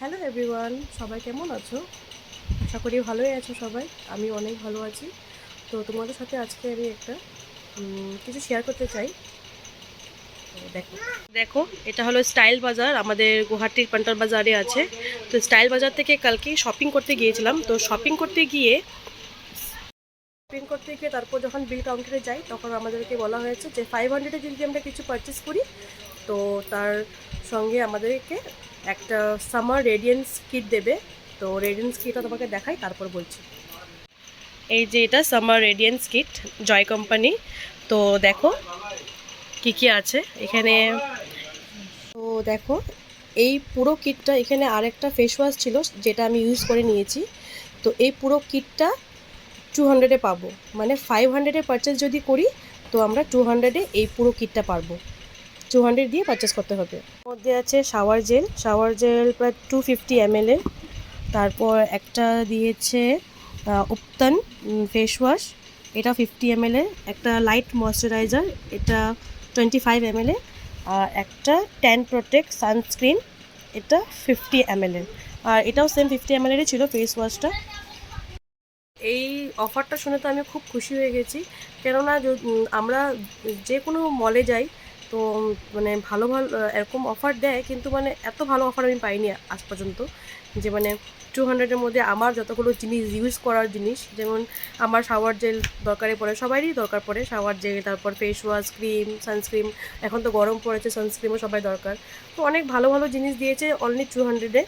Hello everyone, সবাই কেমন আছো? আশা করি ভালোই আছো সবাই। আমি অনেক ভালো আছি। তো তোমাদের সাথে আজকে আমি একটা কিছু শেয়ার করতে চাই। তো দেখো দেখো এটা হলো স্টাইল বাজার, আমাদের গুয়াহাটির পান্টার বাজারে আছে। তো স্টাইল বাজার থেকে কালকে শপিং করতে গিয়েছিলাম। তো শপিং করতে গিয়ে তারপর যখন বিল কাউন্টারে যাই, তখন আমাদেরকে বলা হয়েছে যে 500-এ যদি আমরা কিছু পারচেস করি, তো তার সঙ্গে আমাদেরকে একটা সামার রেডিয়েন্স কিট দেবে। তো রেডিয়েন্স কিটটা তোমাকে দেখাই, তারপর বলছি। এই যে এটা সামার রেডিয়েন্স কিট, জয় কোম্পানি। তো দেখো কি কি আছে এখানে। তো দেখো, এই পুরো কিটটা, এখানে আরেকটা ফেস ওয়াশ ছিল যেটা আমি ইউজ করে নিয়েছি। তো এই পুরো কিটটা 200-এ পাবো, মানে 500-এ পারচেস যদি করি, তো আমরা 200-এ এই পুরো কিটটা পারবো। 200 দিয়ে পারচেস করতে হবে। মধ্যে আছে শাওয়ার জেল প্রায় 250 ml-এর। তারপর একটা দিয়েছে উপটান ফেস ওয়াশ, এটা 50 ml-এর। একটা লাইট ময়শ্চারাইজার, এটা 25 ml-এর। আর একটা ট্যান প্রোটেক্ট সানস্ক্রিন, এটা 50 ml-এর। আর এটাও সেম 50 ml-এরই ছিল ফেস ওয়াশটা। এই অফারটা শুনে তো আমি খুব খুশি হয়ে গেছি। কেননা আমরা যে কোনো মলে যাই, তো মানে ভালো ভালো এরকম অফার দেয়, কিন্তু মানে এত ভালো অফার আমি পাইনি আজ পর্যন্ত। যে মানে 200-এর মধ্যে আমার যতগুলো জিনিস ইউজ করার জিনিস, যেমন আমার শাওয়ার জেল দরকারে পড়ে, সবারই দরকার পড়ে শাওয়ার জেল, তারপর ফেস ওয়াশ, ক্রিম, সানস্ক্রিন। এখন তো গরম পড়েছে, সানস্ক্রিনও সবাই দরকার। তো অনেক ভালো ভালো জিনিস দিয়েছে অনলি 200-এ।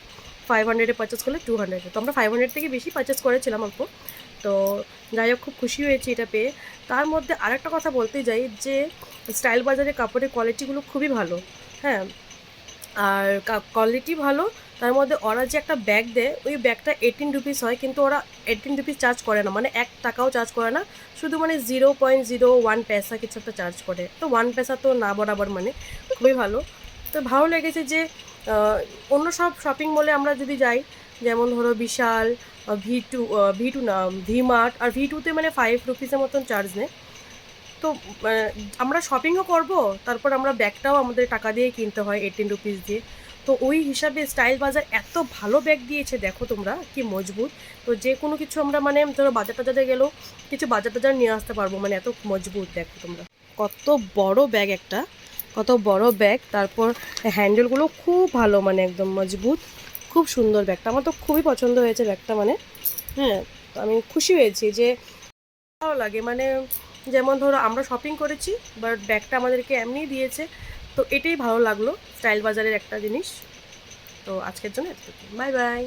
500-এ পারচেস করলে 200-এ, তো আমরা 500 থেকে বেশি পারচেস করেছিলাম অল্প। তো যাই হোক, খুব খুশি হয়েছি এটা পেয়ে। তার মধ্যে আরেকটা কথা বলতে যাই যে স্টাইল বাজারে কাপড়ের কোয়ালিটিগুলো খুবই ভালো। হ্যাঁ, আর কোয়ালিটি ভালো। তার মধ্যে ওরা যে একটা ব্যাগ দেয়, ওই ব্যাগটা 18 রুপিস হয়, কিন্তু ওরা 18 রুপিস চার্জ করে না, মানে 1 টাকাও চার্জ করে না। শুধু মানে 0.01 পয়সা কিছু একটা চার্জ করে। তো 1 পয়সা তো না বরাবর, মানে খুবই ভালো। তো ভালো লেগেছে যে আহ, অন্য সব শপিং মলে আমরা যদি যাই, যেমন ধরো বিশাল, ভি টু না, ভি মার্ট, আর ভি টুতে মানে 5 রুপিসের মতন চার্জ নেয়। তো আমরা শপিংও করব, তারপর আমরা ব্যাগটাও আমাদের টাকা দিয়ে কিনতে হয় 18 রুপিস দিয়ে। তো ওই হিসাবে স্টাইল বাজার এত ভালো ব্যাগ দিয়েছে, দেখো তোমরা কি মজবুত। তো যে কোনো কিছু আমরা মানে ধরো বাজার টাজারে গেলেও কিছু বাজার টাজার নিয়ে আসতে পারবো, মানে এত মজবুত। দেখো তোমরা কত বড় ব্যাগ একটা, কত বড় ব্যাগ। তারপর হ্যান্ডেলগুলো খুব ভালো, মানে একদম মজবুত। খুব সুন্দর ব্যাগটা, আমার তো খুবই পছন্দ হয়েছে ব্যাগটা, মানে হ্যাঁ। তো আমি খুশি হয়েছি যে ভালো লাগে, মানে যেমন ধরো আমরা শপিং করেছি, বাট ব্যাগটা আমাদেরকে এমনিই দিয়েছে। তো এটাই ভালো লাগলো স্টাইল বাজারের একটা জিনিস। তো আজকের জন্য এতটুকু, বাই বাই।